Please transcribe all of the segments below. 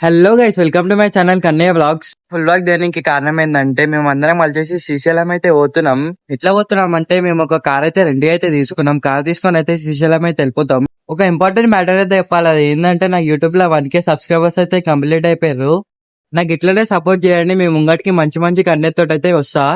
Hello guys, welcome to my channel Kannayya vlogs. Full vlog దేనికి కారణం ఏంటంటే మేము అందరం కలిసి శ్రీశైలం అయితే పోతున్నాం. ఎట్లా పోతున్నాం అంటే మేము ఒక కార్ అయితే రెంట్ అయితే తీసుకున్నాం. కార్ తీసుకొని అయితే శ్రీశైలం అయితే వెళ్ళిపోతాం. ఒక ఇంపార్టెంట్ మ్యాటర్ అయితే చెప్పాలి. అది ఏంటంటే నాకు యూట్యూబ్ లో 1K సబ్స్క్రైబర్స్ అయితే కంప్లీట్ అయిపోయారు. నాకు ఇట్లనే సపోర్ట్ చేయండి. మేము ముంగటికి మంచి మంచి కంటెంట్ తోటి అయితే వస్తా.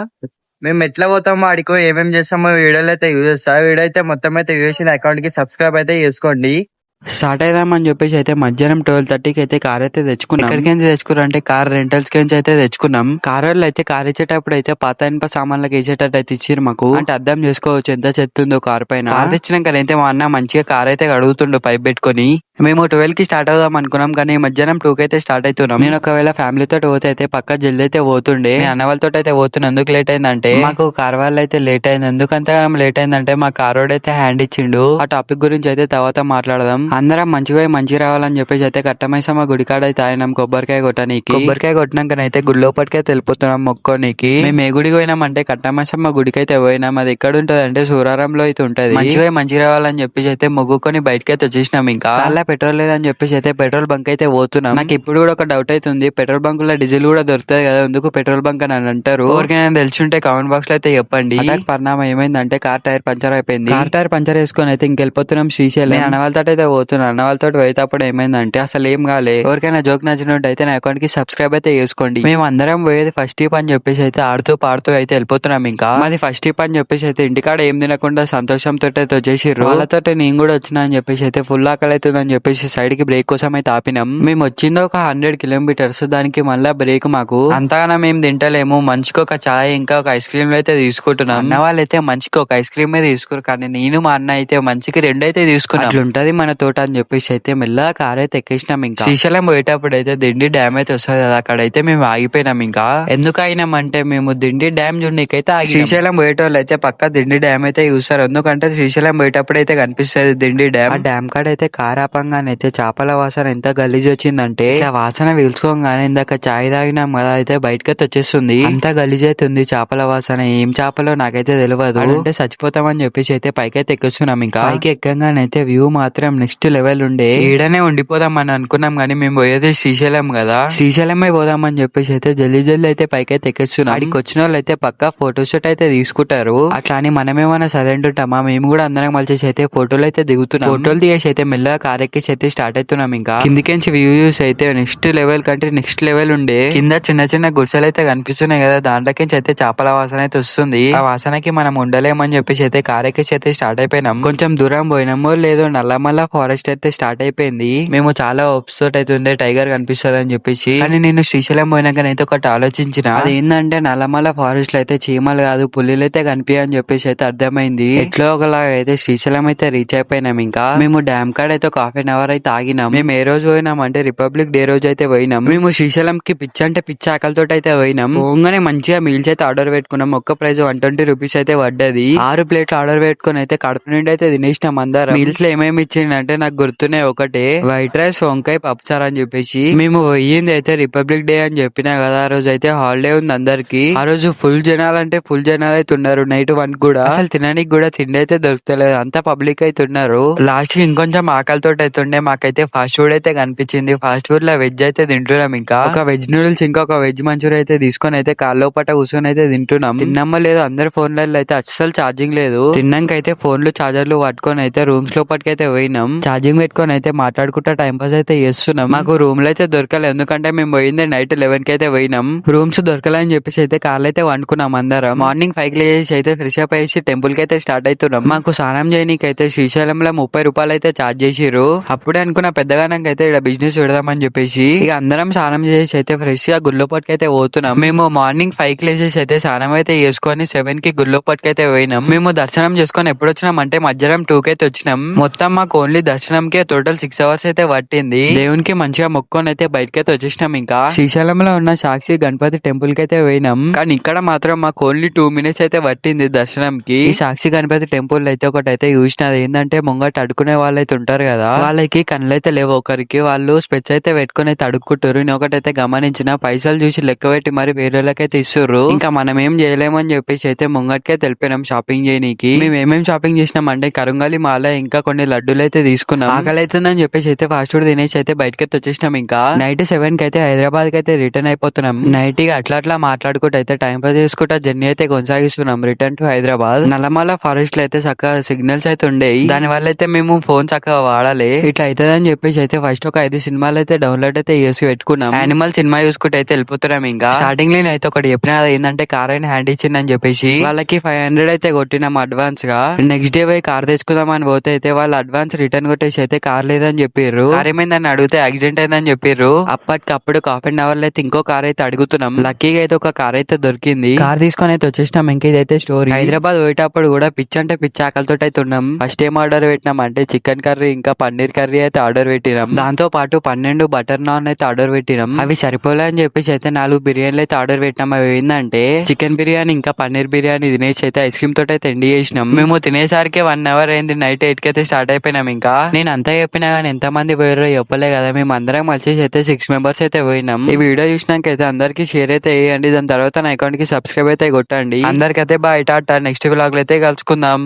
మేము ఎట్లా పోతామో ఆడికో ఏమేమి చేస్తామో వీడియోలో అయితే యూజ్ చేస్తా. వీడియో అయితే మొత్తం అయితే యూజ్ చేసిన అకౌంట్ కి సబ్స్క్రైబ్ అయితే చేసుకోండి. స్టార్ట్ అయిదామని చెప్పేసి అయితే మధ్యాహ్నం 12:30కి అయితే కార్ అయితే తెచ్చుకున్నాం. ఎక్కడికి తెచ్చుకున్నాం అంటే కార్ రెంటల్స్ కి అయితే తెచ్చుకున్నాం. కార్ వాళ్ళు అయితే కార్ ఇచ్చేటప్పుడు అయితే పాత ఇనుప సామాన్లకు వేసేటట్టు అయితే ఇచ్చారు మాకు. అంటే అర్థం చేసుకోవచ్చు ఎంత చెత్తుందో కార్ పైన. కార్ తెచ్చినాక అయితే మా అన్న మంచిగా కార్ అయితే కడుగుతుండు పైప్ పెట్టుకుని. మేము 12కి స్టార్ట్ అవుదాం అనుకున్నాం, కానీ మధ్యాహ్నం 2కి అయితే స్టార్ట్ అవుతున్నాం. నేను ఒకవేళ ఫ్యామిలీతో పోతే అయితే పక్క జల్దీ అయితే పోతుండే. అన్న వాళ్ళతో అయితే పోతున్నా. ఎందుకు లేట్ అయిందంటే మాకు కార్ వాళ్ళు అయితే లేట్ అయింది. ఎందుకంతగా లేట్ అయిందంటే మా కార్ రోడ్ అయితే హ్యాండ్ ఇచ్చిండు. ఆ టాపిక్ గురించి అయితే తర్వాత మాట్లాడదాం. అందరం మంచిగా మంచిగా రావాలని చెప్పేసి అయితే కట్టమైసమ్మ గుడికాడ అయితే ఆయనం కొబ్బరికాయ కొట్టనీకి. కొబ్బరికాయ కొట్టినాకనైతే గుళ్ళోపటికైతే వెళ్ళిపోతున్నాం మొక్కోనికి. మేము ఏ గుడికి పోయినాం అంటే కట్టమైసమ్మ గుడికి అయితే పోయినాం. అది ఎక్కడ ఉంటది అంటే సూరారంలో అయితే ఉంటది. మంచిగా రావాలని చెప్పేసి అయితే మొగ్గుకొని బయటకి అయితే వచ్చేసినాం. ఇంకా పెట్రోల్ లేదని చెప్పేసి అయితే పెట్రోల్ బంక్ అయితే పోతున్నాం. నాకు ఇప్పుడు కూడా ఒక డౌట్ అవుతుంది, పెట్రోల్ బంక్ లో డీజిల్ కూడా దొరుకుతుంది కదా, ఎందుకు పెట్రోల్ బంక్ అని అంటారు? ఎవరికైనా తెలుసుంటే కామెంట్ బాక్స్ లో అయితే చెప్పండి. పరిణామం ఏమైందంటే కార్ టైర్ పంచర్ అయిపోయింది. కార్ టైర్ పంచర్ వేసుకొని అయితే ఇంకెళ్ళిపోతున్నాం శ్రీశైలం. అన్న వాళ్ళతో అయితే పోతున్నాను. అన్న వాళ్ళతో పోయేటప్పుడు ఏమైందంటే అసలు ఏం కాలే. ఎవరికైనా జోక్ నచ్చినట్టు అయితే నా అకౌంట్ కి సబ్స్క్రైబ్ అయితే చేసుకోండి. మేము అందరం పోయేది ఫస్ట్ ట్రిప్ అని చెప్పేసి అయితే ఆడుతూ పాడుతూ అయితే వెళ్ళిపోతున్నాం. ఇంకా మాది ఫస్ట్ ట్రిప్ అని చెప్పేసి అయితే ఇంటికాడ ఏం తినకుండా సంతోషంతో అయితే వచ్చేసిర్రు. వాళ్ళతో నేను కూడా వచ్చినా అని చెప్పేసి అయితే ఫుల్ ఆకలి అవుతుందని చెప్పేసి సైడ్ కి బ్రేక్ కోసం అయితే ఆపినాం. మేము వచ్చింది ఒక 100 కిలోమీటర్స్. దానికి మళ్ళా బ్రేక్ మాకు అంతగానం మేము తింటలేము. మంచికి ఒక చాయ్ ఇంకా ఒక ఐస్ క్రీమ్ అయితే తీసుకుంటున్నాం. అన్న వాళ్ళైతే మంచికి ఒక ఐస్ క్రీమ్ తీసుకున్నారు, కానీ నేను మా అన్న అయితే మంచికి 2 అయితే తీసుకున్నాం. అట్లుంటది మన తోట అని చెప్పేసి అయితే మెల్లగా కార్ అయితే ఎక్కేసినాం. ఇంకా శ్రీశైలం పోయేటప్పుడు అయితే దిండి డ్యామ్ అయితే వస్తుంది కదా, అక్కడైతే మేము ఆగిపోయినాం. ఇంకా ఎందుకు ఆగినాం అంటే మేము దిండి డ్యామ్ చూడనీకైతే ఆగి. శ్రీశైలం పోయేటోళ్ళు అయితే పక్క దిండి డ్యామ్ అయితే చూస్తారు. ఎందుకంటే శ్రీశైలం పోయేటప్పుడు అయితే కనిపిస్తుంది దిండి డ్యామ్. ఆ డ్యామ్ కాడ అయితే కార్ ఆపంగానైతే చేపల వాసన ఎంత గలీజ్ వచ్చిందంటే ఆ వాసన పీల్చుకోగానే ఇందాక చాయ్ తాగినాం కదా అయితే బయటకైతే వచ్చేస్తుంది. అంత గలీజ్ అయితే ఉంది చేపల వాసన. ఏం చేపలో నాకైతే తెలియదు. అంటే చచ్చిపోతామని చెప్పేసి అయితే పైకైతే ఎక్కిస్తున్నాం. ఇంకా పైకి ఎక్కగానైతే వ్యూ మాత్రం నెక్స్ట్ లెవెల్ ఉండే. ఈడనే ఉండిపోదాం అని అనుకున్నాం, కానీ మేము పోయేది శ్రీశైలం కదా, శ్రీశైలమే పోదామని చెప్పేసి అయితే జల్దీ అయితే పైకైతే ఎక్కిస్తున్నాం. అడికి వచ్చిన వాళ్ళు అయితే పక్కా ఫోటోషూట్ అయితే తీసుకుంటారు. అట్లా అని మనమేమన్నా సైలెంట్ ఉంటామా? మేము కూడా అందరం కలిసి అయితే ఫోటోలు అయితే దిగుతున్నాం. ఫోటోలు తీసి అయితే మెల్లగా కార్ ఎక్కేసి అయితే స్టార్ట్ అవుతున్నాం. ఇంకా కిందికించి వ్యూస్ అయితే నెక్స్ట్ లెవెల్ కంటే నెక్స్ట్ లెవెల్ ఉండే. కింద చిన్న చిన్న గుడిసెలు అయితే కనిపిస్తున్నాయి కదా, దాంట్లోకించి అయితే చేపల వాసన అయితే వస్తుంది. ఆ వాసనకి మనం ఉండలేమని చెప్పేసి అయితే కార్ ఎక్కేసి అయితే స్టార్ట్ అయిపోయినాం. కొంచెం దూరం పోయినామో లేదో నల్లమల్ల ఫారెస్ట్ అయితే స్టార్ట్ అయిపోయింది. మేము చాలా హోప్స్ తోటి అయితే ఉండే టైగర్ కనిపిస్తుంది అని చెప్పేసి. కానీ నేను శ్రీశైలం పోయినాకనైతే ఒకటి ఆలోచించిన. అది ఏంటంటే నల్లమల్ల ఫారెస్ట్ లో అయితే చీమలు కాదు పులిలు అయితే కనిపించని చెప్పేసి అయితే అర్థమైంది. ఎట్లో ఒకలాగా అయితే శ్రీశైలం అయితే రీచ్ అయిపోయినాం. ఇంకా మేము డ్యామ్ కాడ అయితే ఒక 1/2 అవర్ అయితే ఆగినాం. మేము ఏ రోజు పోయినాం అంటే రిపబ్లిక్ డే రోజు అయితే పోయినాం. మేము శ్రీశైలం కి పిచ్చి అంటే పిచ్చి ఆకలితో అయితే పోయినాం. పోగానే మంచిగా మీల్స్ అయితే ఆర్డర్ పెట్టుకున్నాం. ఒక్క ప్రైస్ 120 రూపీస్ అయితే పడ్డది. 6 ప్లేట్లు ఆర్డర్ పెట్టుకుని అయితే కడుపు నుండి అయితే తినేసినాం అందరం. మీల్స్ లో ఏమేమి ఇచ్చిందంటే నాకు గుర్తున్నాయి. ఒకటే వైట్ రైస్, వంకాయ, పప్పుచారు అని చెప్పేసి. మేము పోయింది అయితే రిపబ్లిక్ డే అని చెప్పినా కదా, ఆ రోజు అయితే హాలిడే ఉంది అందరికి. ఆ రోజు ఫుల్ జనాలు అంటే ఫుల్ జనాలు అయితే ఉన్నారు. నైట్ 1 కూడా అసలు తినడానికి కూడా తిండి అయితే దొరుకుతలేదు, అంతా పబ్లిక్ అయితే ఉన్నారు. లాస్ట్ కి ఇంకొంచెం ఆకలితో అయితే ఉండే. మాకైతే ఫాస్ట్ ఫుడ్ అయితే కనిపించింది. ఫాస్ట్ ఫుడ్ లో వెజ్ అయితే తింటున్నాం. ఇంకా ఒక వెజ్ నూడిల్స్ ఇంకా ఒక వెజ్ మంచూరియా అయితే తీసుకొని అయితే కాల్లో పట్ట కూర్చొని అయితే తింటున్నాం. తిన్నామో లేదు అందరు ఫోన్లలో అయితే అస్సలు ఛార్జింగ్ లేదు. తిన్నాక అయితే ఫోన్లు చార్జర్లు పట్టుకొని అయితే రూమ్స్ లోపలికి అయితే పోయినాం. ఛార్జింగ్ పెట్టుకొని అయితే మాట్లాడుకుంటా టైం పాస్ అయితే చేస్తున్నాం. మాకు రూమ్ లో అయితే దొరకలేదు, ఎందుకంటే మేము పోయింది నైట్ 11కి అయితే పోయినాం. రూమ్స్ దొరకలేని చెప్పేసి అయితే కార్లు అయితే వండుకున్నాం అందరం. మార్నింగ్ 5కి లేచేసి అయితే ఫ్రెష్ అప్ అయ్యేసి టెంపుల్ కి అయితే స్టార్ట్ అవుతున్నాం. మాకు స్నానం చేయనీకి అయితే శ్రీశైలంలో 30 రూపాయలు అయితే ఛార్జ్ చేసిర్రు. అప్పుడే అనుకున్న పెద్దగానంకైతే ఇక్కడ బిజినెస్ పెడదామని చెప్పేసి ఇక అందరం స్నానం చేసి అయితే ఫ్రెష్ గా గుళ్ళోపటికి అయితే పోతున్నాం. మేము మార్నింగ్ 5కి లేచేసి అయితే స్నానం అయితే చేసుకొని 7కి గుళ్ళోపటికి అయితే పోయినాం. మేము దర్శనం చేసుకొని ఎప్పుడు వచ్చినాం అంటే మధ్యాహ్నం 2కి అయితే వచ్చినాం. మొత్తం మాకు ఓన్లీ దర్శనంకే టోటల్ 6 అవర్స్ అయితే పట్టింది. దేవునికి మంచిగా మొక్కొని అయితే బయటకి అయితే వచ్చేసినాం. ఇంకా శ్రీశైలంలో ఉన్న సాక్షి గణపతి టెంపుల్ కి అయితే పోయినాం. కానీ ఇక్కడ మాత్రం మాకు ఓన్లీ 2 మినిట్స్ అయితే పట్టింది దర్శనంకి. ఈ సాక్షి గణపతి టెంపుల్ అయితే ఒకటి అయితే చూసినది ఏంటంటే ముంగట అడుకునే వాళ్ళు అయితే ఉంటారు కదా, వాళ్ళకి కళ్ళైతే లేవు, ఒకరికి వాళ్ళు స్పెట్స్ అయితే పెట్టుకుని అయితే అడుక్కుంటారు. నేను ఒకటైతే గమనించిన, పైసలు చూసి లెక్క పెట్టి మరి వేరే వాళ్ళకైతే ఇస్తుర్రు. ఇంకా మనం ఏం చేయలేమని చెప్పేసి అయితే ముంగట్కే తెలిపినాం షాపింగ్ చేయనీకి. మేము ఏమేం షాపింగ్ చేసినాం అంటే కరుంగలి మాల, ఇంకా కొన్ని లడ్డూలు అయితే తీసుకున్నాం. ఆకలి అవుతుందని చెప్పేసి అయితే ఫాస్ట్ ఫుడ్ తినేసి అయితే బయటకైతే వచ్చేసినాం. ఇంకా నైట్ 7 కి అయితే హైదరాబాద్ కి అయితే రిటర్న్ అయిపోతున్నాం. నైట్ గా అట్లా మాట్లాడుకుంటూ అయితే టైం పాస్ చేసుకుంటా జర్నీ అయితే కొనసాగిస్తున్నాం return to Hyderabad. Nallamala forest లో అయితే చక్కగా సిగ్నల్స్ అయితే ఉండేవి, దాని వల్ల అయితే మేము ఫోన్ చక్కగా వాడాలి. ఇట్లా అవుతుందని చెప్పేసి అయితే ఫస్ట్ ఒక 5 సినిమాలు అయితే డౌన్లోడ్ అయితే చేసి పెట్టుకున్నాం. యానిమల్ సినిమా చూసుకుంటే అయితే వెళ్ళిపోతున్నాం. ఇంకా స్టార్టింగ్ లో అయితే ఒకటి చెప్పిన ఏంటంటే కార్ అయినా హ్యాండ్ ఇచ్చిందని చెప్పేసి వాళ్ళకి 500 అయితే కొట్టినాం అడ్వాన్స్ గా. నెక్స్ట్ డే పోయి కార్ తెచ్చుకుందాం అని పోతే అయితే వాళ్ళు అడ్వాన్స్ రిటర్న్ కొట్టేసి అయితే కార్ లేదని చెప్పారు. కార్ ఏమైందని అడిగితే యాక్సిడెంట్ అయిందని చెప్పారు. అప్పటికప్పుడు హాఫ్ అన్ అవర్ లో అయితే ఇంకో కార్ అయితే అడుగుతున్నాం. లక్కీగా అయితే ఒక కార్ అయితే దొరికింది. కార్ తీసుకొని అయితే వచ్చేసినాం. ఇంకా ఇదైతే స్టోరీ. హైదరాబాద్ పోయేటప్పుడు కూడా పిచ్చి అంటే పిచ్చి ఆకలితో అయితే ఉన్నాం. ఫస్ట్ ఏం ఆర్డర్ పెట్టినాం అంటే చికెన్ కర్రీ ఇంకా పన్నీర్ కర్రీ అయితే ఆర్డర్ పెట్టినాం. దాంతో పాటు 12 బటర్ నాన్ అయితే ఆర్డర్ పెట్టినాం. అవి సరిపోలే అని చెప్పేసి అయితే 4 బిర్యానీలు అయితే ఆర్డర్ పెట్టినాం. అవి ఏంటంటే చికెన్ బిర్యానీ ఇంకా పన్నీర్ బిర్యానీ తినేసి అయితే ఐస్ క్రీమ్ తోటి అయితే ఎండి చేసినాం. మేము తినేసరికి 1 అవర్ అయింది. నైట్ 8 కి అయితే స్టార్ట్ అయిపోయినాం. ఇంకా నేను అంతా చెప్పినా కానీ ఎంత మంది పోయారో చెప్పలే కదా. మేము అందరం కలిసి అయితే 6 మెంబర్స్ అయితే పోయినాం. ఈ వీడియో చూసినాక అయితే అందరికి షేర్ అయితే వేయండి. దాని తర్వాత నా అకౌంట్ కి సబ్స్క్రైబ్ అయితే కొట్టండి. అందరికైతే బాయ్, టాటా. నెక్స్ట్ వ్లాగ్ లో అయితే కలుసుకుందాం.